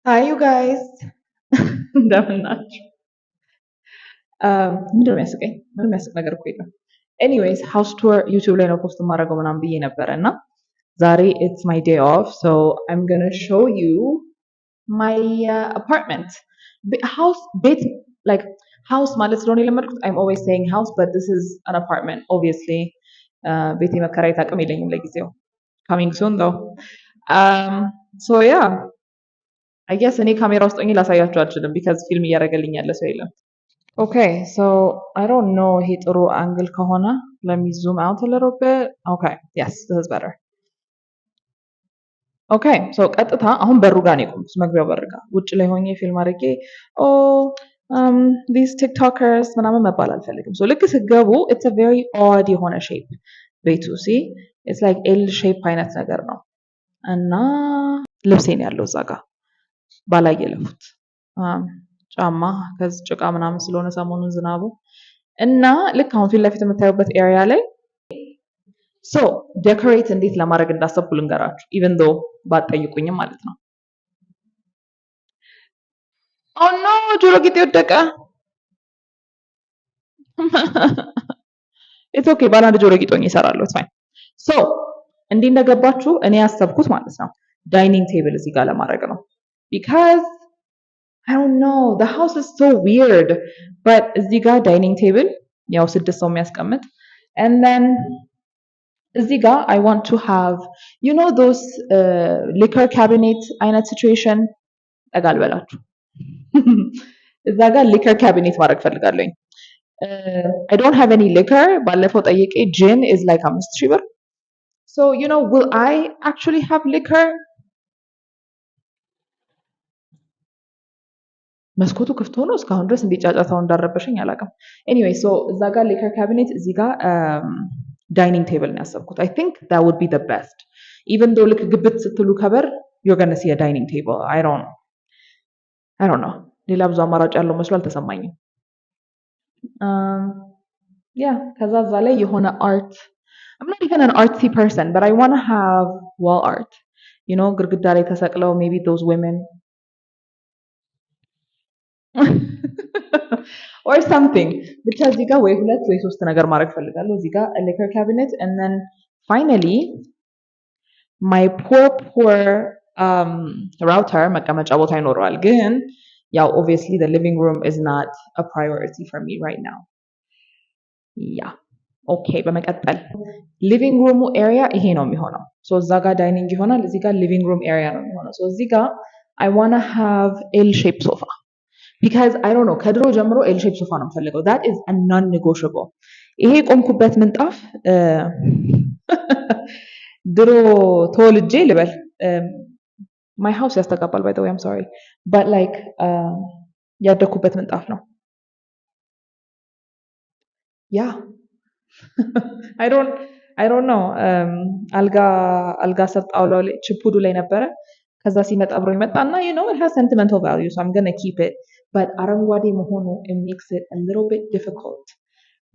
Hi, you guys. እንደምን ናችሁ? ምንድን ነው የሚያስቀኝ? ምንም የሚያስቅ ነገር እኮ የለም። ኤኒዌይስ ሃውስ ቱር ዩቲዩብ ላይ ነው ፖስት የማደርገው ምናምን ብዬ ነበረ እና ዛሬ ኢትስ ማይ ዴይ ኦፍ ሶ አይም ገና ሾው ዩ ማይ አፓርትመንት ሃውስ ቤት ላይክ ሃውስ ማለት ስለሆነ የለመድኩት አይም ኦልዌይስ ሴይንግ ሃውስ በት ዲስ ኢዝ አን አፓርትመንት ኦብቪየስሊ ቤት የመከራየት አቅም የለኝም ለጊዜው ካሚንግ ሱን ዶ ሶ ያ አይ ጌስ እኔ ካሜራ ውስጥ ሆኜ ላሳያችሁ አልችልም ቢካዝ ፊልም እያደረገልኝ ያለ ሰው የለም። ኦኬ ሶ አይ ዶንት ኖ ይሄ ጥሩ አንግል ከሆነ let me zoom out a little bit. Okay, yes, this is better. ኦኬ ሶ ቀጥታ አሁን በሩ ጋር ነው የቆምኩት፣ መግቢያው በር ጋር ውጭ ላይ ሆኜ ፊልም አድርጌ ኦ these tiktokers ምናምን መባል አልፈልግም። ሶ ልክ ስገቡ it's a very odd የሆነ ሼፕ ቤቱ ሲ it's like ኤል ሼፕ አይነት ነገር ነው እና ልብሴን ያለው እዛ ጋር ባላየለፉት ጫማ ከዚህ ጭቃ ምናምን ስለሆነ ሰሞኑን ዝናቡ እና ልክ አሁን ፊት ለፊት የምታዩበት ኤሪያ ላይ ሶ ዴኮሬት እንዴት ለማድረግ እንዳሰብኩ ልንገራችሁ ኢቨን ዶ ባትጠይቁኝም ማለት ነው። ኦ ኖ ጆሮ ጌጤ ወደቀ። ኢትስ ኦኬ ባለ አንድ ጆሮ ጌጥ ሆኜ እሰራለሁ። ኢትስ ፋይን። ሶ እንዲህ እንደገባችሁ እኔ ያሰብኩት ማለት ነው ዳይኒንግ ቴብል እዚህ ጋር ለማድረግ ነው ቢካዝ I don't know. The house is so weird. But እዚህ ጋር ዳይኒንግ ቴብል ያው 6 ሰው የሚያስቀምጥ and then እዚህ ጋር I want to have you know those liquor cabinet አይነት situation ጠጋል በላችሁ እዛ ጋር liquor cabinet ማድረግ ፈልጋለሁኝ። I don't have any liquor. ባለፈው ጠይቄ gin is like 5,000 ብር. So you know will I actually have liquor? መስኮቱ ክፍት ሆኖ እስካሁን ድረስ እንዲጫጫታው እንዳረበሸኝ አላውቅም። ኤኒዌይ ሶ እዛ ጋር ሌከር ካቢኔት እዚህ ጋር ዳይኒንግ ቴብል ነው ያሰብኩት። አይ ቲንክ that would be the best even though ልክ ግብት ስትሉ ከበር you're going to see a dining table. I don't know ሌላ ብዙ አማራጭ ያለው መስሎ አልተሰማኝም። ያ ከዛ እዛ ላይ የሆነ አርት I'm not even an artsy person but I want to have wall art you know ግድግዳ ላይ ተሰቅለው maybe those women or something ብቻ እዚህ ጋር ወይ 2 ወይ 3 ነገር ማድረግ ፈልጋለሁ። እዚህ ጋር liquor cabinet and then finally my poor router መቀመጫ ቦታ ይኖረዋል ግን ያው obviously the living room is not a priority for me right now. yeah okay በመቀጠል living room area ይሄ ነው የሚሆነው። so እዛ ጋር ዳይኒንግ ይሆናል፣ እዚህ ጋር living room area ነው የሚሆነው። so እዚህ ጋር I want to have L shape sofa because I don't know ከድሮ ጀምሮ ኤል ሼፕ ሶፋ ነው የምፈልገው that is a non-negotiable። ይሄ ቆምኩበት ምንጣፍ ድሮ ተወልጄ ልበል my house ያስተጋባል by the way I'm sorry but like ያደኩበት ምንጣፍ ነው yeah I don't know አልጋ ሰጣውለው ላይ ችፑዱ ላይ ነበረ ከዛ ሲመጣ አብሮ ይመጣና you know it has sentimental value so I'm going to keep it but አረንጓዴ መሆኑ it makes it a little bit difficult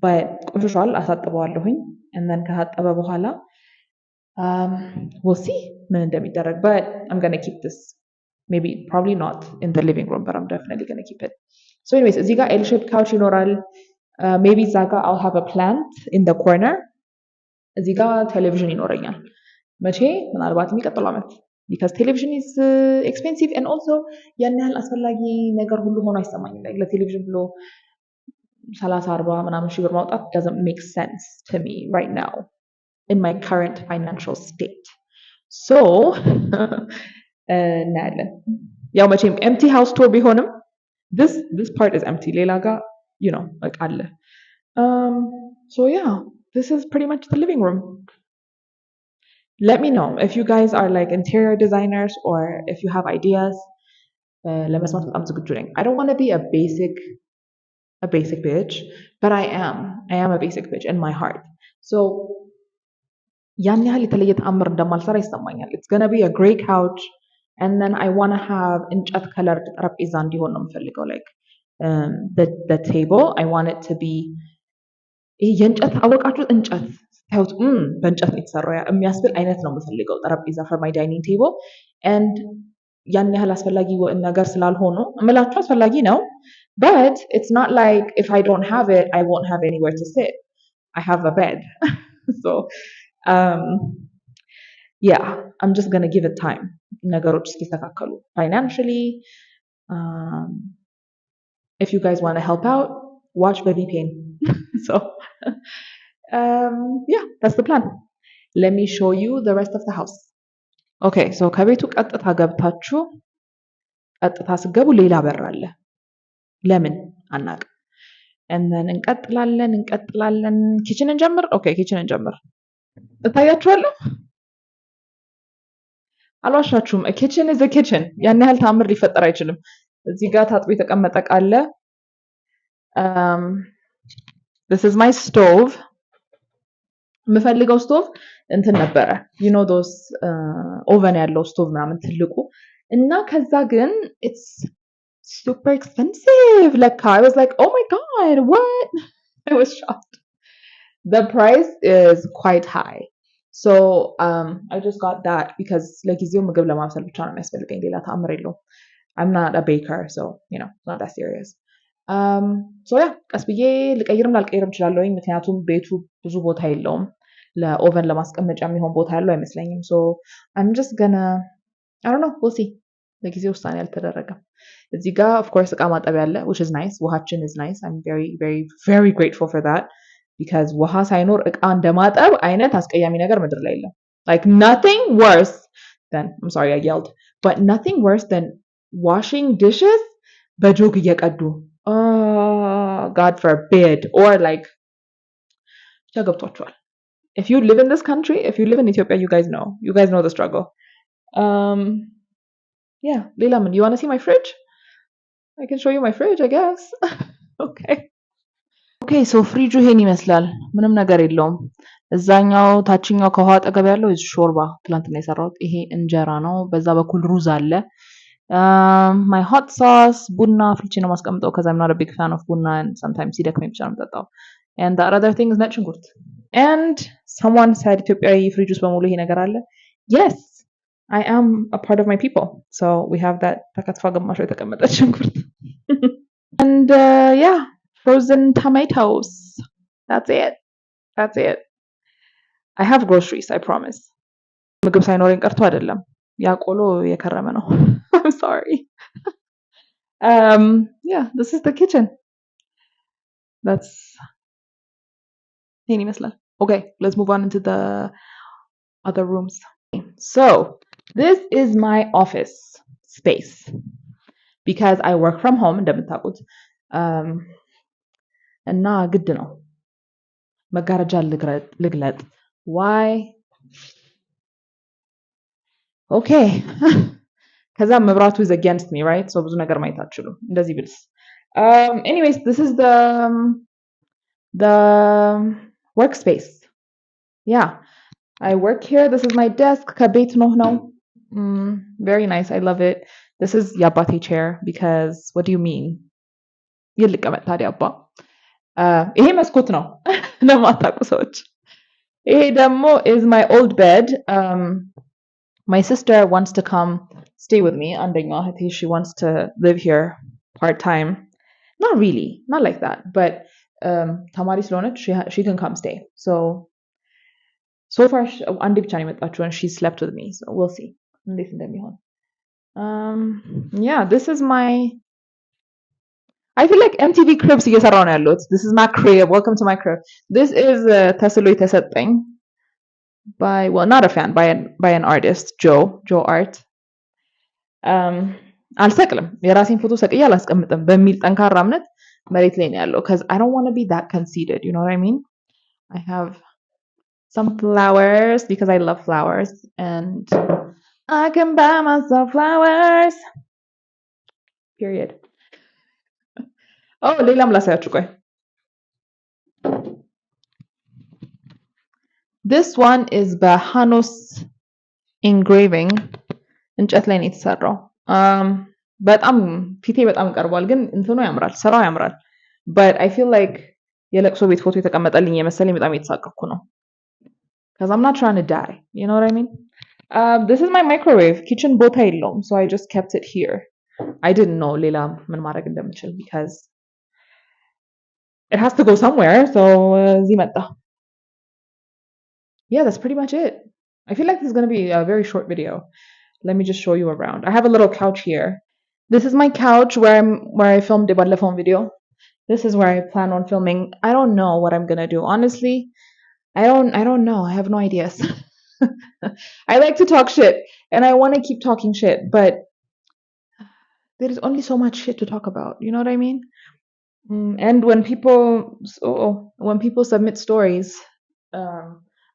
but ቆሽሿል አሳጥበዋለሁኝ and then ከታጠበ በኋላ we'll see ምን እንደሚደረግ but I'm going to keep this maybe probably not in the living room but I'm definitely going to keep it. So anyways እዚህ ጋር L shape couch ይኖራል maybe እዛ ጋር I'll have a plant in the corner እዚህ ጋር ቴሌቪዥን ይኖረኛል መቼ ምናልባት የሚቀጥለው ዓመት because television is expensive and also ያን ያህል አስፈላጊ ነገር ሁሉ ሆኖ አይሰማኝም like ለቴሌቪዥን ብሎ 30-40 ምናምን ሺህ ብር ማውጣት doesn't make sense to me right now in my current financial state. so እናያለን ያው መቼም empty house tour ቢሆንም this part is empty ሌላ ጋር you know like አለ so yeah this is pretty much the living room. Let me know if you guys are like interior designers or if you have ideas. ለመስማት በጣም ዝግጁ ነኝ። I don't want to be a basic bitch but I am a basic bitch in my heart. So ያን ያህል የተለየ ተአምር እንደማልሰራ ይሰማኛል። It's going to be a gray couch and then I want to have እንጨት colored ጠረጴዛ እንዲሆን ነው የምፈልገው like the table I want it to be የእንጨት አወቃችሁ እንጨት ታዩት በእንጨት ነው የተሰራው የሚያስብል አይነት ነው የምፈልገው ጠረጴዛ for my dining table and ያን ያህል አስፈላጊ ነገር ስላልሆኑ እምላችሁ አስፈላጊ ነው but it's not like if I don't have it I won't have anywhere to sit. I have a bed. So um yeah, I'm just going to give it time ነገሮች እስኪስተካከሉ financially. um if you guys want to help out, watch Baby Pain. So yeah, that's the plan. Let me show you the rest of the house. Okay, so ከቤቱ ቀጥታ ገብታችሁ ቀጥታ ስገቡ ሌላ በር አለ። ለምን አናውቅም። and then እንቀጥላለን። ኪችን እንጀምር። ኦኬ ኪችን እንጀምር። እታያችኋለሁ። አልዋሻችሁም። a kitchen is a kitchen። ያን ያህል ታምር ሊፈጠር አይችልም። እዚህ ጋር ታጥቦ የተቀመጠ ዕቃ አለ። this is my stove። የምፈልገው ስቶቭ እንትን ነበረ you know those oven ያለው ስቶቭ ምናምን ትልቁ እና ከዛ ግን it's super expensive. Like I was like, oh my god, what? I was shocked. The price is quite high. So I just got that because ለጊዜው ምግብ ለማብሰል ብቻ ነው የሚያስፈልገኝ ሌላ ተአምር የለውም። I'm not a baker, so you know, it's not that serious. So yeah, ቀስ ብዬ ልቀይርም ላልቀይርም እችላለሁ ምክንያቱም ቤቱ ብዙ ቦታ የለውም ለኦቨን ለማስቀመጫ የሚሆን ቦታ ያለው አይመስለኝም። so I'm just gonna I don't know, we'll see. ለጊዜው ውሳኔ አልተደረገም። እዚህ ጋር of course እቃ ማጠቢያ አለ which is nice. ውሃችን is nice. I'm very very very grateful for that because ውሃ ሳይኖር እቃ እንደማጠብ አይነት አስቀያሚ ነገር ምድር ላይ የለም። like nothing worse than I'm sorry I yelled, but nothing worse than washing dishes በጆግ እየቀዱ God forbid, or like ገብቷችኋል. If you live in this country, if you live in Ethiopia, you guys know the struggle. Yeah, Leilaman, you want to see my fridge? I can show you my fridge, I guess. Okay, so ፍሪጁ ይሄን ይመስላል። ምንም ነገር የለውም። እዛኛው ታችኛው ከውሃ አጠገብ ያለው ሾርባ ትላንትና የሰራሁት ይሄ እንጀራ ነው። በዛ በኩል ሩዝ አለ። my hot sauce ቡና ፍሪጅ ነው ማስቀምጠው because I'm not a big fan of ቡና and sometimes ሲደክመኝ ብቻ ነው የምጠጣው. And the other thing is ነጭ ሽንኩርት. And someone said ኢትዮጵያዊ ፍሪጅ ውስጥ በሙሉ ይሄ ነገር አለ. Yes, I am a part of my people. So we have that ተከትፋ ግማሽ የተቀመጠ ሽንኩርት. And yeah, frozen tomatoes. That's it. I have groceries, I promise. ምግብ ሳይኖረኝ ቀርቶ አይደለም። ያ ቆሎ የከረመ ነው. I'm sorry. Yeah, this is the kitchen. That's ይሄን ይመስላል. Okay, let's move on into the other rooms. So, this is my office space because I work from home እንደምታውቁት እና ግድ ነው መጋረጃ ልግለጥ. Why? Okay. ከዛ መብራቱ is against me, right? So ብዙ ነገር ማየት አትችሉም እንደዚህ ብልስ. Anyways, this is the workspace. Yeah, I work here. This is my desk. ከቤት ነው. Very nice. I love it. This is የአባቴ chair because what do you mean? ይልቀመጥ ታዲያ አባ. ይሄ መስኮት ነው ለማታውቁ ሰዎች. ይሄ ደግሞ is my old bed. My sister wants to come stay with me. አንደኛዋ እህቴ she wants to live here part time. Not really, not like that, but ተማሪ ስለሆነች she can come stay. So far አንዴ ብቻ ነው የመጣችው and she slept with me. So we'll see እንዴት እንደሚሆን. Yeah, this is my I feel like MTV Cribs እየሰራው ነው ያለሁት. This is my crib. Welcome to my crib. This is ተስሎ የተሰጠኝ by, well, not a fan, by an artist, Joe Art. አልሰቅልም የራሴን ፎቶ ሰቅዬ አላስቀምጥም በሚል ጠንካራ እምነት መሬት ላይ ነው ያለው because I don't want to be that conceited, you know what I mean? I have some flowers because I love flowers and I can buy myself flowers. Period. Oh, ሌላም ላሳያችሁ ቆይ. This one is በሃኖስ engraving እንጨት ላይ ነው የተሰራው. በጣም ፊቴ በጣም ቀርቧል ግን እንትኑ ያምራል ስራው ያምራል. But I feel like የለቅሶ ቤት ፎቶ የተቀመጠልኝ የመሰለኝ በጣም የተሳቀቅኩ ነው because I'm not trying to die, you know what I mean? This is my microwave. Kitchen ቦታ የለውም, so I just kept it here. I didn't know ሌላ ምን ማድረግ እንደምችል because it has to go somewhere, so እዚህ መጣ. Yeah, that's pretty much it. I feel like this is going to be a very short video. Let me just show you around. I have a little couch here. This is my couch where I filmed the phone video. This is where I plan on filming. I don't know what I'm going to do. Honestly, I don't know. I have no ideas. I like to talk shit and I want to keep talking shit, but there is only so much shit to talk about. You know what I mean? And when people submit stories,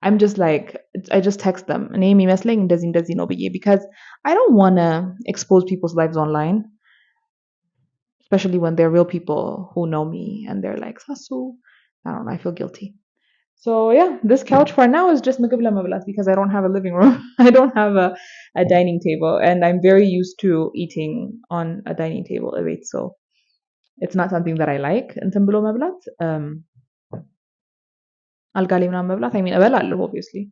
I'm just like, I just text them name ይመስለኝ እንደዚህ ነው ብዬ because I don't want to expose people's lives online, especially when they're real people who know me and they're like Sasu. I don't know, I feel guilty. So yeah, this couch for now is just ምግብ ለመብላት because I don't have a living room. I don't have a dining table and I'm very used to eating on a dining table a bit, so it's not something that I like እንትን ብሎ መብላት አልጋ ላይ ምናምን መብላት I mean እበላለሁ obviously,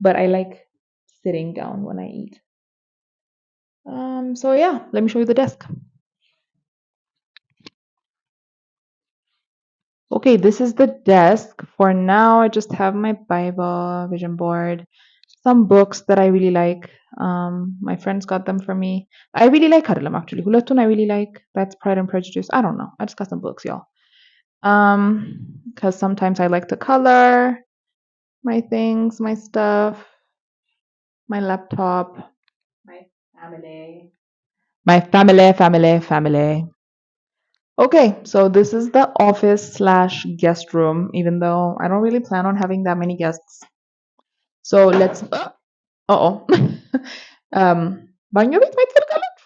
but I like sitting down when I eat. So yeah, let me show you the desk. Okay, this is the desk. For now, I just have my Bible, vision board, some books that I really like. My friends got them for me. I really like Harlem actually. Hulatun I really like. That's Pride and Prejudice. I don't know. I just got some books, y'all. Because sometimes I like to color my things, my stuff, my laptop, my family. Okay, so this is the office/guest room, even though I don't really plan on having that many guests. So let's. ባኞ ቤት ማየት ትፈልጋላችሁ?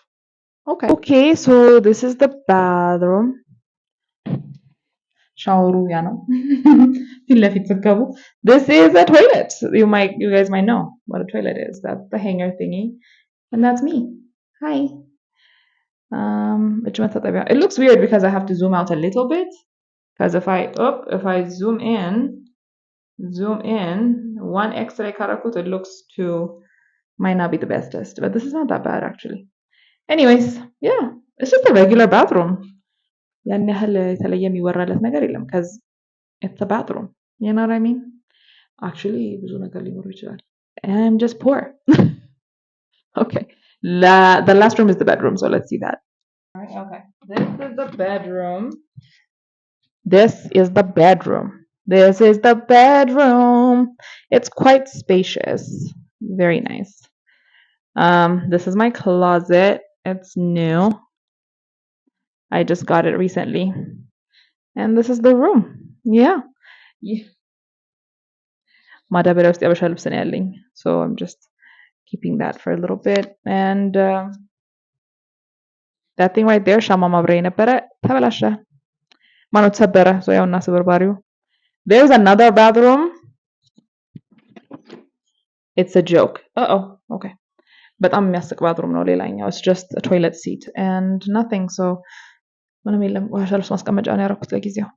Okay, so this is the bathroom. ሻወሩ ያ ነው ፊት ለፊት ስትገቡ. This is a toilet. You guys might know what a toilet is. That's the hanger thingy, and that's me. Hi. It looks weird because I have to zoom out a little bit. Because if I zoom in, one X-ray karakut, it looks might not be the bestest, but this is not that bad actually. Anyways, yeah, it's just a regular bathroom. ያን ያህል የተለየ የሚወራለት ነገር የለም because it's a bathroom. You know what I mean? Actually, ብዙ ነገር ሊኖር ይችላል. I'm just poor. Okay. The last room is the bedroom, so let's see that. All right, okay. This is the bedroom. This is the bedroom. This is the bedroom. It's quite spacious. Very nice. This is my closet. It's new. I just got it recently. And this is the room. Yeah. ማዳበሪያ ውስጥ ያበሻ ልብስ ነው ያለኝ. So I'm just keeping that for a little bit. And that thing right there, ሻማ ማብሪያ ነበረ ተበላሸ. ማነው ተሰበረ? So ያውና ስብርባሪው. There's another bathroom. It's a joke. Okay. በጣም የሚያስቅ ባትሩም ነው ሌላኛው. It's just a toilet seat and nothing. So ምንም የለም. ቆሻሻ ልብስ ማስቀመጫ ነው ያደረኩት ለጊዜው.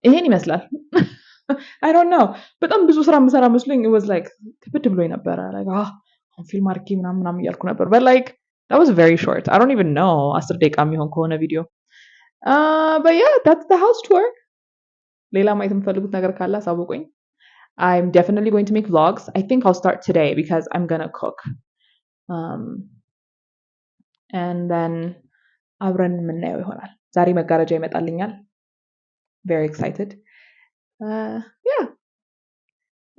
ይሄን ይመስላል. I don't know. በጣም ብዙ ስራ የምሰራ መስሎኝ it was like ክብድ ብሎኝ ነበረ. Like ፊልም አድርጌ ምናምን እያልኩ ነበር. But like that was very short. I don't even know 10 ደቂቃ የሚሆን ከሆነ ቪዲዮ. But yeah, that's the house tour. ሌላ ማየት የምትፈልጉት ነገር ካለ አሳውቁኝ. I'm definitely going to make vlogs. I think I'll start today because I'm gonna cook. And then አብረን የምናየው ይሆናል. ዛሬ መጋረጃ ይመጣልኛል. Very excited. Yeah.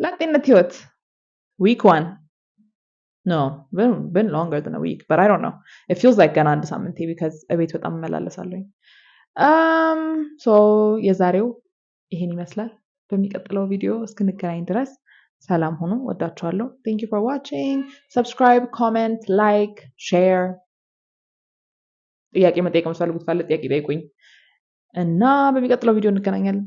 ላጤነት ህይወት week 1. No, been longer than a week, but I don't know. It feels like ገና አንድ ሳምንቴ because እቤት በጣም እመላለሳለሁኝ. So የዛሬው ይሄን ይመስላል. በሚቀጥለው ቪዲዮ እስክንገናኝ ድረስ ሰላም ሁኑ። ወዳችኋለሁ. Thank you for watching. Subscribe, comment, like, share. ጥያቄ መጠየቅ የምትፈልጉት ካለ ጥያቄ ጠይቁኝ እና በሚቀጥለው ቪዲዮ እንገናኛለን።